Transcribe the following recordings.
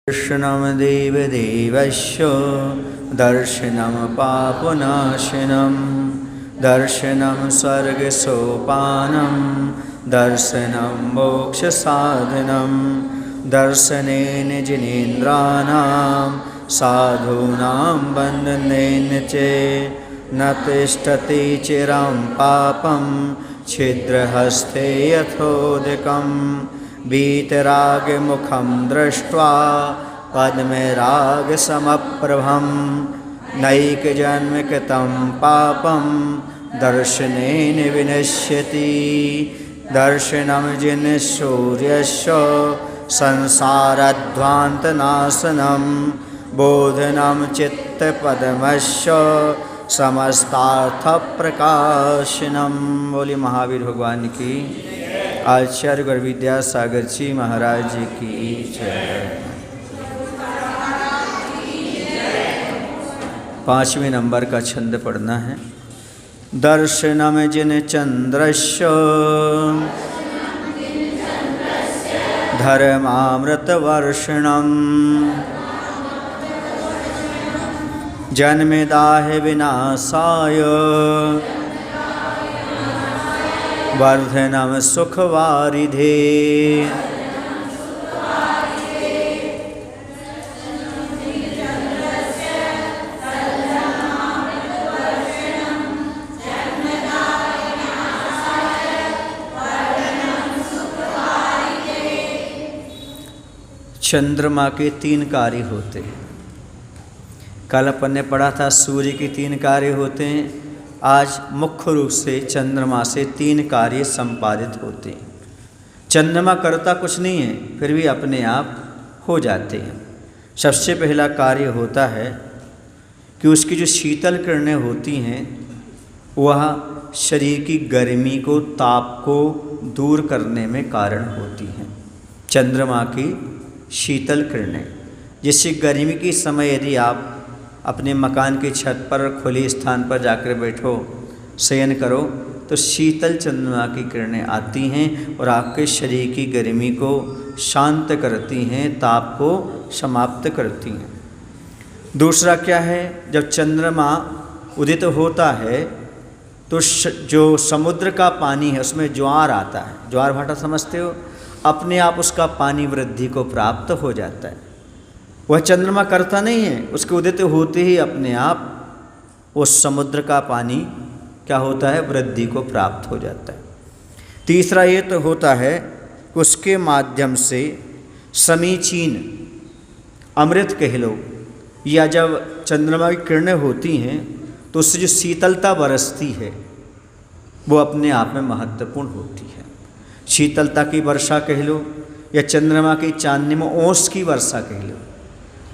दर्शनं देवदेवस्य दर्शनं पापनाशनं दर्शनं स्वर्गसोपानं दर्शनं मोक्षसाधनं दर्शनेन जिनेन्द्राणां साधूनां बन्धनेन च न तिष्ठति चिरं पापं छिद्रहस्ते यथोदकम् वीतरागमुखं दृष्ट्वा पद्मरागसमप्रभं नैकजन्म कृतं पापं दर्शनेन विनश्यति दर्शनं जिन सूर्यस्य संसारध्वान्तनाशनं बोधनं चित्तपद्मस्य समस्तार्थप्रकाशनं। बोली महावीर भगवान की, आचार्य गुरु विद्यासागर जी महाराज जी की जय। 5वें नंबर का छंद पढ़ना है। दर्शनम जिन चंद्रस्य धर्मामृत वर्षणम जन्मदाह विनाशाय वर्धनम सुखवारिधे। चंद्रमा के 3 कार्य होते हैं। कल अपन ने पढ़ा था सूर्य के 3 कार्य होते हैं। आज मुख्य रूप से चंद्रमा से 3 कार्य संपादित होते हैं। चंद्रमा करता कुछ नहीं है, फिर भी अपने आप हो जाते हैं। सबसे पहला कार्य होता है कि उसकी जो शीतल किरणें होती हैं वह शरीर की गर्मी को, ताप को दूर करने में कारण होती हैं। चंद्रमा की शीतल किरणें, जिससे गर्मी के समय यदि आप अपने मकान की छत पर खुले स्थान पर जाकर बैठो, शयन करो, तो शीतल चंद्रमा की किरणें आती हैं और आपके शरीर की गर्मी को शांत करती हैं, ताप को समाप्त करती हैं। दूसरा क्या है, जब चंद्रमा उदित होता है तो जो समुद्र का पानी है उसमें ज्वार आता है। ज्वार भाटा समझते हो? अपने आप उसका पानी वृद्धि को प्राप्त हो जाता है। वह चंद्रमा करता नहीं है, उसके उदित होते ही अपने आप उस समुद्र का पानी क्या होता है, वृद्धि को प्राप्त हो जाता है। तीसरा ये तो होता है कि उसके माध्यम से समीचीन अमृत कह लो, या जब चंद्रमा की किरणें होती हैं तो उससे जो शीतलता बरसती है वो अपने आप में महत्वपूर्ण होती है। शीतलता की वर्षा कह लो, या चंद्रमा की चांदनी में ओस की वर्षा कह लो।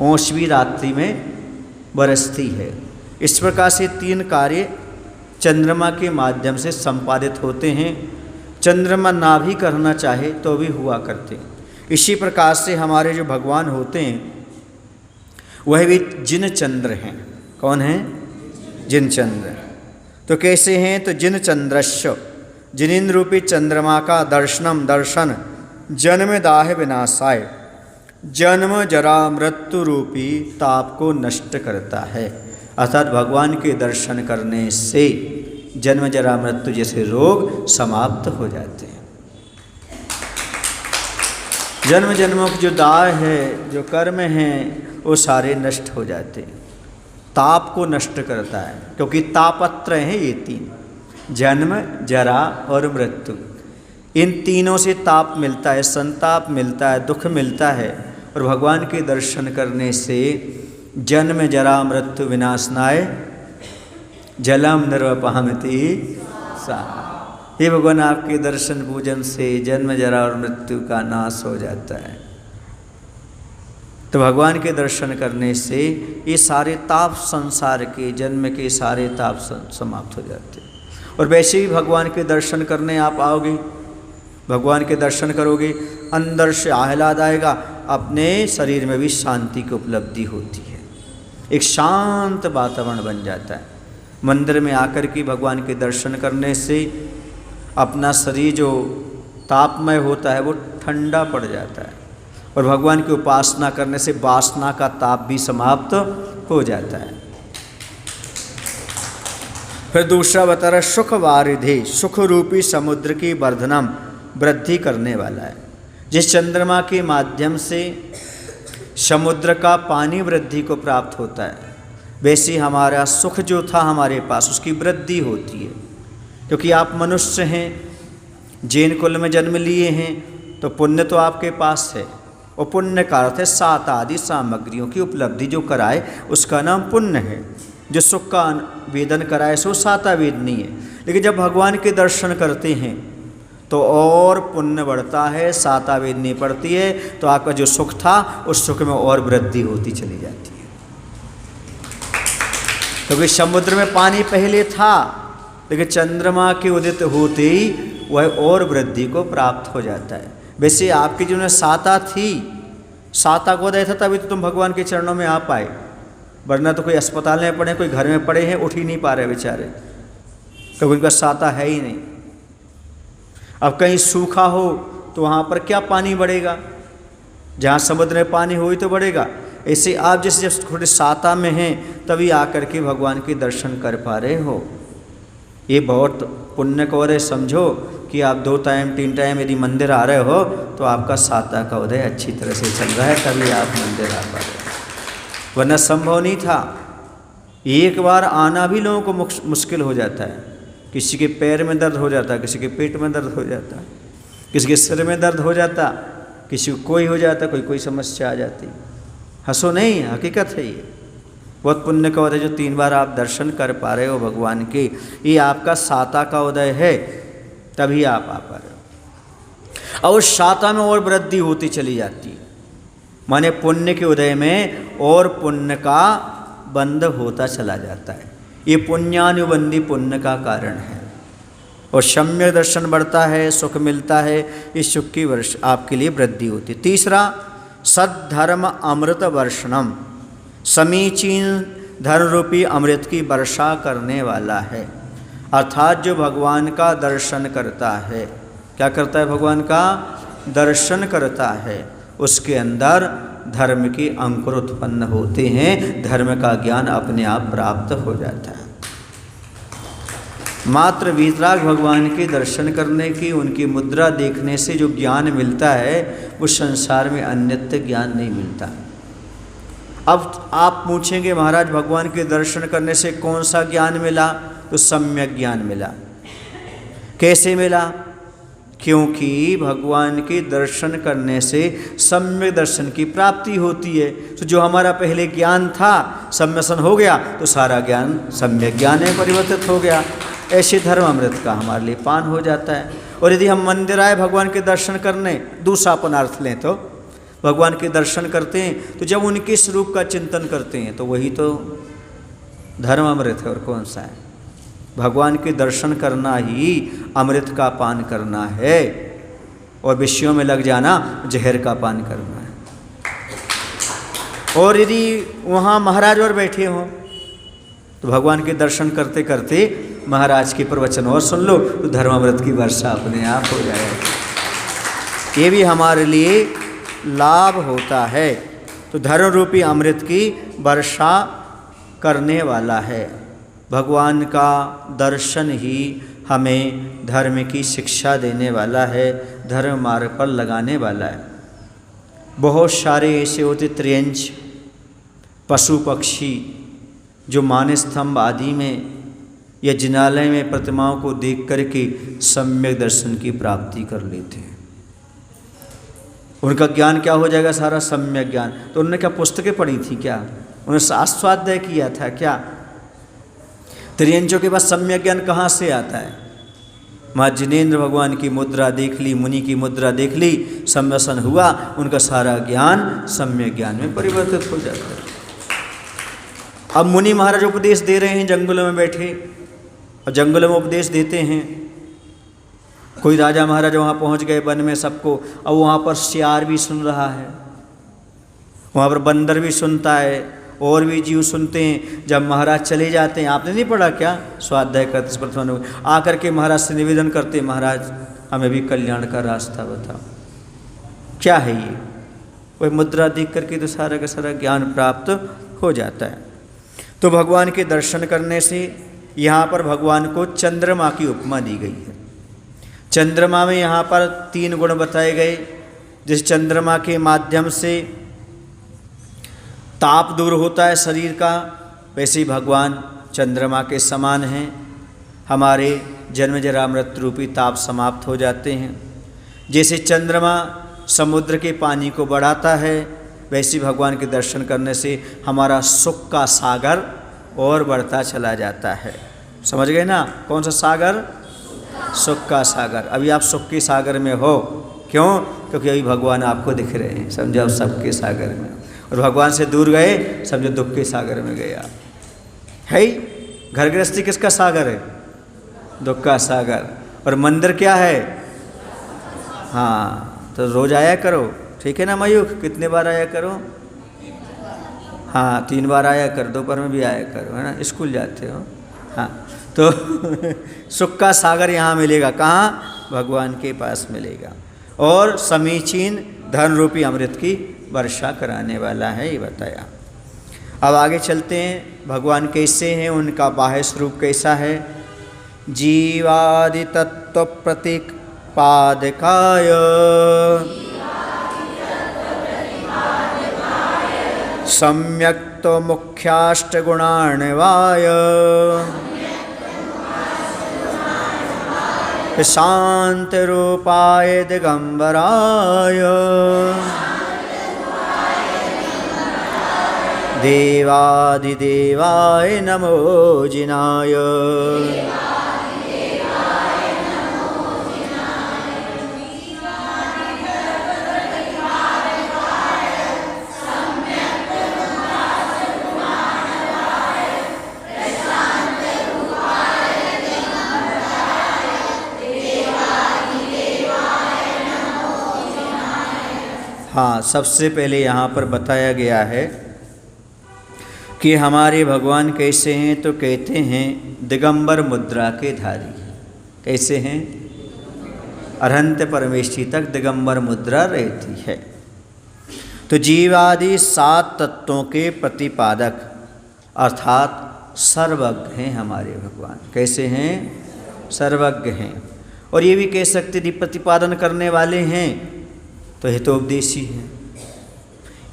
ओस भी रात्रि में बरसती है। इस प्रकार से 3 कार्य चंद्रमा के माध्यम से संपादित होते हैं। चंद्रमा ना भी करना चाहे तो भी हुआ करते हैं। इसी प्रकार से हमारे जो भगवान होते हैं वह भी जिन चंद्र हैं। कौन हैं? जिन चंद्र। तो कैसे हैं? तो जिन चंद्रस्य, जिनेन्द्र रूपी चंद्रमा का दर्शन जन्मदाह विनाशाय, जन्म जरा मृत्यु रूपी ताप को नष्ट करता है। अर्थात भगवान के दर्शन करने से जन्म जरा मृत्यु जैसे रोग समाप्त हो जाते हैं। जन्म जन्मों की जो दाह है, जो कर्म हैं, वो सारे नष्ट हो जाते हैं। ताप को नष्ट करता है, क्योंकि तापत्र हैं ये 3, जन्म जरा और मृत्यु। इन तीनों से ताप मिलता है, संताप मिलता है, दुख मिलता है। और भगवान के दर्शन करने से जन्म जरा मृत्यु विनाशनाय जलम निर्वपहमति सा। हे भगवान, आपके दर्शन पूजन से जन्म जरा और मृत्यु का नाश हो जाता है। तो भगवान के दर्शन करने से ये सारे ताप, संसार के जन्म के सारे ताप समाप्त हो जाते हैं। और वैसे ही भगवान के दर्शन करने आप आओगे, भगवान के दर्शन करोगे, अंदर से आह्लाद आएगा, अपने शरीर में भी शांति की उपलब्धि होती है। एक शांत वातावरण बन जाता है। मंदिर में आकर के भगवान के दर्शन करने से अपना शरीर जो तापमय होता है वो ठंडा पड़ जाता है। और भगवान की उपासना करने से वासना का ताप भी समाप्त हो जाता है। फिर दूसरा बता रहा सुख वारिधि, सुख रूपी समुद्र की वर्धनम, वृद्धि करने वाला है। जिस चंद्रमा के माध्यम से समुद्र का पानी वृद्धि को प्राप्त होता है, वैसे हमारा सुख जो था हमारे पास उसकी वृद्धि होती है। क्योंकि आप मनुष्य हैं, जैन कुल में जन्म लिए हैं, तो पुण्य तो आपके पास है, और पुण्य का अर्थ है सात आदि सामग्रियों की उपलब्धि जो कराए उसका नाम पुण्य है। जो सुख का वेदन कराए सो साता वेदनी है। लेकिन जब भगवान के दर्शन करते हैं तो और पुण्य बढ़ता है, साता वेदनी पड़ती है, तो आपका जो सुख था उस सुख में और वृद्धि होती चली जाती है। क्योंकि समुद्र में पानी पहले था, लेकिन चंद्रमा के उदित होते ही वह और वृद्धि को प्राप्त हो जाता है। वैसे आपकी जो साता थी, साता को उदय था तभी तो तुम भगवान के चरणों में आ पाए, वरना तो कोई अस्पताल में पड़े, कोई घर में पड़े हैं, उठ ही नहीं पा रहे बेचारे, क्योंकि उनका साता है ही नहीं। अब कहीं सूखा हो तो वहाँ पर क्या पानी बढ़ेगा, जहाँ समुद्र में पानी हो ही तो बढ़ेगा। ऐसे आप जैसे जब थोड़े साता में हैं तभी आकर के भगवान के दर्शन कर पा रहे हो। ये बहुत पुण्य का उदय समझो कि आप 2 टाइम 3 टाइम यदि मंदिर आ रहे हो तो आपका साता का उदय अच्छी तरह से चल रहा है, तभी आप मंदिर आ पा रहे हो, वरना संभव नहीं था। एक बार आना भी लोगों को मुश्किल हो जाता है। किसी के पैर में दर्द हो जाता, किसी के पेट में दर्द हो जाता, किसी के सिर में दर्द हो जाता, किसी को कोई हो जाता, कोई समस्या आ जाती। हंसो नहीं, हकीकत है ये। बहुत पुण्य का उदय जो 3 बार आप दर्शन कर पा रहे हो भगवान के, ये आपका साता का उदय है, तभी आप आ पा रहे हो। और उस साता में और वृद्धि होती चली जाती है, माने पुण्य के उदय में और पुण्य का बंध होता चला जाता है। ये पुण्यानुबंधी पुण्य का कारण है। और सम्यक दर्शन बढ़ता है, सुख मिलता है, इस सुख की वर्ष आपके लिए वृद्धि होती है। तीसरा सद्धर्म अमृत वर्षणम, समीचीन धर्म रूपी अमृत की वर्षा करने वाला है। अर्थात जो भगवान का दर्शन करता है, क्या करता है, भगवान का दर्शन करता है, उसके अंदर धर्म के अंकुर उत्पन्न होते हैं, धर्म का ज्ञान अपने आप प्राप्त हो जाता है। मात्र वीतराग भगवान के दर्शन करने की, उनकी मुद्रा देखने से जो ज्ञान मिलता है वो संसार में अन्यत्र ज्ञान नहीं मिलता। अब आप पूछेंगे महाराज भगवान के दर्शन करने से कौन सा ज्ञान मिला, तो सम्यक ज्ञान मिला। कैसे मिला? क्योंकि भगवान के दर्शन करने से सम्यक दर्शन की प्राप्ति होती है। तो जो हमारा पहले ज्ञान था सम्यसन हो गया, तो सारा ज्ञान सम्यक ज्ञान में परिवर्तित हो गया। ऐसे धर्म अमृत का हमारे लिए पान हो जाता है। और यदि हम मंदिर आए भगवान के दर्शन करने, दूसरा अपन अर्थ लें तो भगवान के दर्शन करते हैं, तो जब उनके स्वरूप का चिंतन करते हैं तो वही तो धर्म अमृत है। और कौन सा है? भगवान के दर्शन करना ही अमृत का पान करना है, और विषयों में लग जाना जहर का पान करना है। और यदि वहाँ महाराज और बैठे हों तो भगवान के दर्शन करते करते महाराज के प्रवचन और सुन लो, तो धर्म अमृत की वर्षा अपने आप हो जाएगी। ये भी हमारे लिए लाभ होता है। तो धर्म रूपी अमृत की वर्षा करने वाला है। भगवान का दर्शन ही हमें धर्म की शिक्षा देने वाला है, धर्म मार्ग पर लगाने वाला है। बहुत सारे ऐसे होते त्रियंच पशु पक्षी जो मानस्तंभ आदि में या जिनालय में प्रतिमाओं को देख करके सम्यक दर्शन की प्राप्ति कर लेते हैं। उनका ज्ञान क्या हो जाएगा? सारा सम्यक ज्ञान। तो उन्होंने क्या पुस्तकें पढ़ी थी क्या? उन्होंने आस्वाध्याय किया था क्या? त्रियंचों के पास सम्यक ज्ञान कहाँ से आता है? माँ जिनेन्द्र भगवान की मुद्रा देख ली, मुनि की मुद्रा देख ली, सम्यसन हुआ, उनका सारा ज्ञान सम्यक ज्ञान में परिवर्तित हो जाता है। अब मुनि महाराज उपदेश दे रहे हैं जंगलों में बैठे, और जंगलों में उपदेश देते हैं। कोई राजा महाराजा वहाँ पहुँच गए वन में सबको, अब वहाँ पर सियार भी सुन रहा है, वहाँ पर बंदर भी सुनता है, और भी जीव सुनते हैं। जब महाराज चले जाते हैं, आपने नहीं पढ़ा क्या? स्वाध्याय करते प्रथम आकर के महाराज से निवेदन करते, महाराज हमें भी कल्याण का रास्ता बताओ। क्या है ये? वही मुद्रा देख करके तो सारा का सारा ज्ञान प्राप्त हो जाता है। तो भगवान के दर्शन करने से यहाँ पर भगवान को चंद्रमा की उपमा दी गई है। चंद्रमा में यहाँ पर 3 गुण बताए गए। जिस चंद्रमा के माध्यम से ताप दूर होता है शरीर का, वैसे ही भगवान चंद्रमा के समान हैं। हमारे जन्म जरा मृत्यु रूपी ताप समाप्त हो जाते हैं। जैसे चंद्रमा समुद्र के पानी को बढ़ाता है, वैसे भगवान के दर्शन करने से हमारा सुख का सागर और बढ़ता चला जाता है। समझ गए ना? कौन सा सागर? सुख का सागर। अभी आप सुख के सागर में हो, क्यों? क्योंकि अभी भगवान आपको दिख रहे हैं, समझो आप सबके सागर में। और भगवान से दूर गए, समझो दुख के सागर में गए आप। है ही घर गृहस्थी किसका सागर है? दुख का सागर। और मंदिर क्या है? हाँ, तो रोज आया करो, ठीक है ना मयूख? कितने बार आया करो? हाँ, 3 बार आया कर, दोपहर में भी आया करो, है ना? स्कूल जाते हो। हाँ, तो सुख का सागर यहाँ मिलेगा। कहाँ? भगवान के पास मिलेगा। और समीचीन धन रूपी अमृत की वर्षा कराने वाला है, ये बताया। अब आगे चलते हैं। भगवान कैसे हैं, उनका बाह्य स्वरूप कैसा है? जीवादि तत्व प्रतिपादकाय सम्यक्तो मुख्याष्टगुणार्णवाय शांतरूपाय दिगंबराय देवादिदेवाय नमो जिनाय। हाँ, सबसे पहले यहाँ पर बताया गया है कि हमारे भगवान कैसे हैं, तो कहते हैं दिगंबर मुद्रा के धारी। कैसे हैं? अरहंत परमेष्ठी तक दिगंबर मुद्रा रहती है। तो जीवादि 7 तत्वों के प्रतिपादक अर्थात सर्वज्ञ हैं हमारे भगवान। कैसे हैं? सर्वज्ञ हैं। और ये भी कह सकते हैं प्रतिपादन करने वाले हैं, तो हितोपदेशी हैं।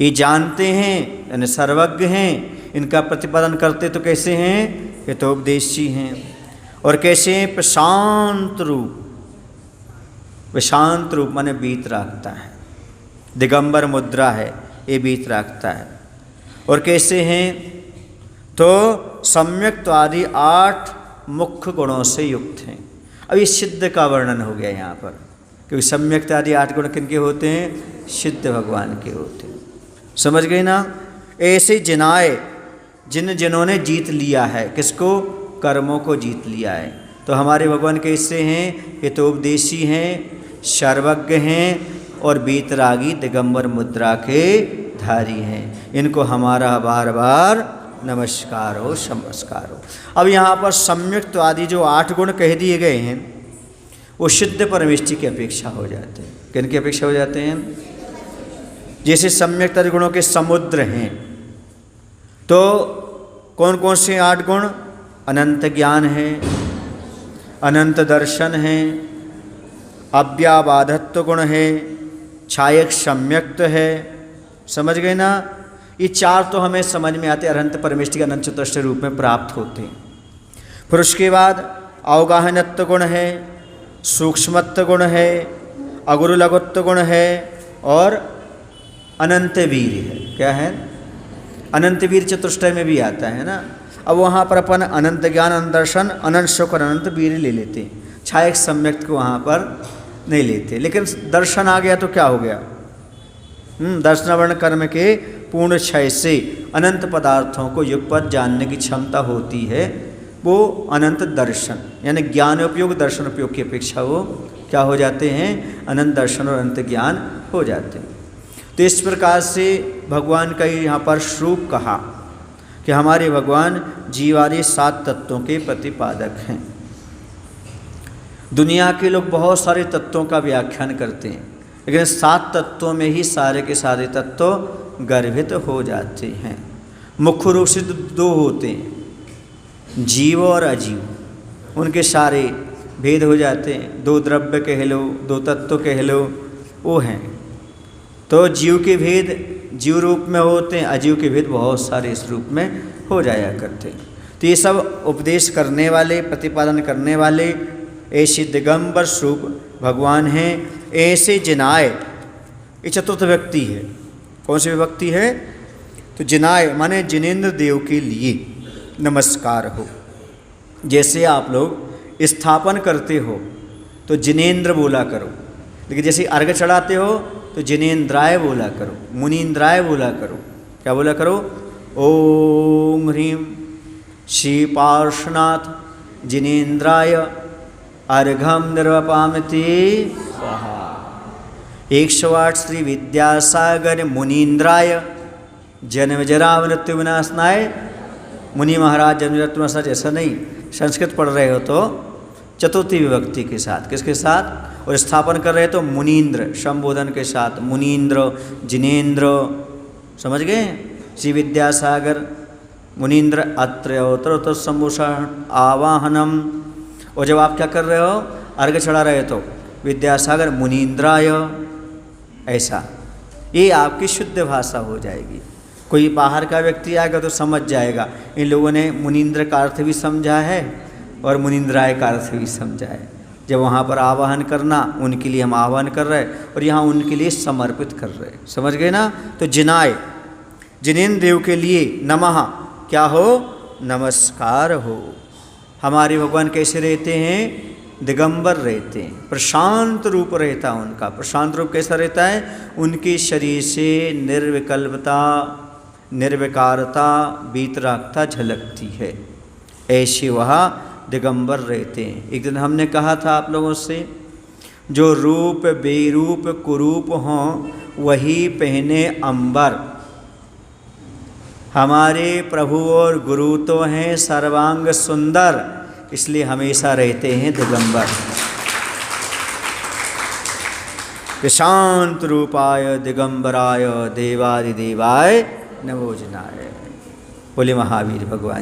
ये जानते हैं यानी सर्वज्ञ हैं, इनका प्रतिपादन करते तो कैसे हैं? हितोपदेशी हैं। और कैसे हैं? प्रशांत रूप। प्रशांत रूप माने बीत रखता है। दिगंबर मुद्रा है, ये बीत रखता है। और कैसे हैं? तो सम्यक्त आदि 8 मुख्य गुणों से युक्त हैं। अब ये सिद्ध का वर्णन हो गया यहाँ पर, क्योंकि सम्यक्त आदि 8 गुण किनके होते हैं? सिद्ध भगवान के होते हैं। समझ गए ना? ऐसे जिनाए, जिन्होंने जीत लिया है, किसको? कर्मों को जीत लिया है। तो हमारे भगवान कैसे हैं? हितोपदेशी हैं, सर्वज्ञ हैं और बीतरागी दिगंबर मुद्रा के धारी हैं। इनको हमारा बार बार नमस्कार हो, नमस्कार हो। अब यहाँ पर सम्यक्त आदि जो 8 गुण कह दिए गए हैं, वो सिद्ध परमेष्ठी की अपेक्षा हो जाते हैं। किन की अपेक्षा हो जाते हैं? जैसे सम्यक्त आदि गुणों के समुद्र हैं, तो कौन कौन से 8 गुण? अनंत ज्ञान है, अनंत दर्शन है, अव्याबाधत्व गुण है, छायक सम्यक्त है। समझ गए ना? ये 4 तो हमें समझ में आते, अरहंत परमेष्ठी के अनंत चतुष्ट रूप में प्राप्त होते हैं। फिर उसके बाद अवगाहनत्व गुण है, सूक्ष्मत्व गुण है, अगुरु लघुत्व गुण है और अनंत वीर है। क्या है? अनंत वीर चतुष्टय में भी आता है ना। अब वहाँ पर अपन अनंत ज्ञान, अनंत दर्शन, अनंत सुख और अनंत वीर ले लेते हैं। छायक सम्यक्त को वहाँ पर नहीं लेते। लेकिन दर्शन आ गया तो क्या हो गया? दर्शनावरण कर्म के पूर्ण क्षय से अनंत पदार्थों को युगपत जानने की क्षमता होती है, वो अनंत दर्शन यानी ज्ञानोपयोग दर्शनोपयोग की अपेक्षा वो क्या हो जाते हैं? अनंत दर्शन और अनंत ज्ञान हो जाते हैं। तो इस प्रकार से भगवान का यहाँ पर स्वरूप कहा कि हमारे भगवान जीवादि 7 तत्वों के प्रतिपादक हैं। दुनिया के लोग बहुत सारे तत्वों का व्याख्यान करते हैं, लेकिन 7 तत्वों में ही सारे के सारे तत्व गर्भित हो जाते हैं। मुख्य रूप से 2 होते हैं, जीव और अजीव, उनके सारे भेद हो जाते हैं। 2 द्रव्य कह लो, 2 तत्व कह लो, वो हैं। तो जीव के भेद जीव रूप में होते हैं, अजीव के भेद बहुत सारे इस रूप में हो जाया करते हैं। तो ये सब उपदेश करने वाले, प्रतिपादन करने वाले ऐसे दिगंबर स्वरूप भगवान हैं। ऐसे जिनाय, ये चतुर्थ व्यक्ति है। कौन सी विभक्ति है? तो जिनाय माने जिनेंद्र देव के लिए नमस्कार हो। जैसे आप लोग स्थापन करते हो तो जिनेंद्र बोला करो, लेकिन जैसे अर्घ चढ़ाते हो तो जिनेंद्राय बोला करो, मुनीन्द्राय बोला करो। क्या बोला करो? ओम ह्रीं श्री पार्श्वनाथ जिनेन्द्राय अर्घम निर्वपामति स्वाहा। 108 श्री विद्यासागर मुनीन्द्राय जन्म जरा मृत्यु विनाशनाय। मुनि महाराज जन्म जरा मृत्यु विनाशनाय, ऐसा नहीं। संस्कृत पढ़ रहे हो तो चतुर्थी विभक्ति के साथ, किसके साथ? और स्थापन कर रहे तो मुनीन्द्र संबोधन के साथ, मुनीन्द्र जिनेन्द्र, समझ गए? श्री विद्यासागर मुनीन्द्र अत्र अवतर संभूषण आवाहनम। और जब आप क्या कर रहे हो, अर्घ चढ़ा रहे तो विद्यासागर मुनीन्द्राय, ऐसा। ये आपकी शुद्ध भाषा हो जाएगी। कोई बाहर का व्यक्ति आएगा तो समझ जाएगा इन लोगों ने मुनीन्द्र का अर्थ भी समझा है और मुनीन्द्राय का अर्थ भी समझा है। जब वहाँ पर आवाहन करना, उनके लिए हम आवाहन कर रहे हैं और यहाँ उनके लिए समर्पित कर रहे हैं, समझ गए ना? तो जिनाय जिनेन्द्र देव के लिए नमः, क्या हो? नमस्कार हो। हमारे भगवान कैसे रहते हैं? दिगंबर रहते हैं, प्रशांत रूप रहता है उनका। प्रशांत रूप कैसा रहता है? उनके शरीर से निर्विकल्पता, निर्विकारता, वीतरागता झलकती है। ऐसे वह दिगंबर रहते हैं। एक दिन हमने कहा था आप लोगों से, जो रूप बेरूप कुरूप हों वही पहने अंबर। हमारे प्रभु और गुरु तो हैं सर्वांग सुंदर, इसलिए हमेशा रहते हैं दिगंबर। शांत रूपाय दिगंबराय देवादिदेवाय नमो जनाय। बोले महावीर भगवान।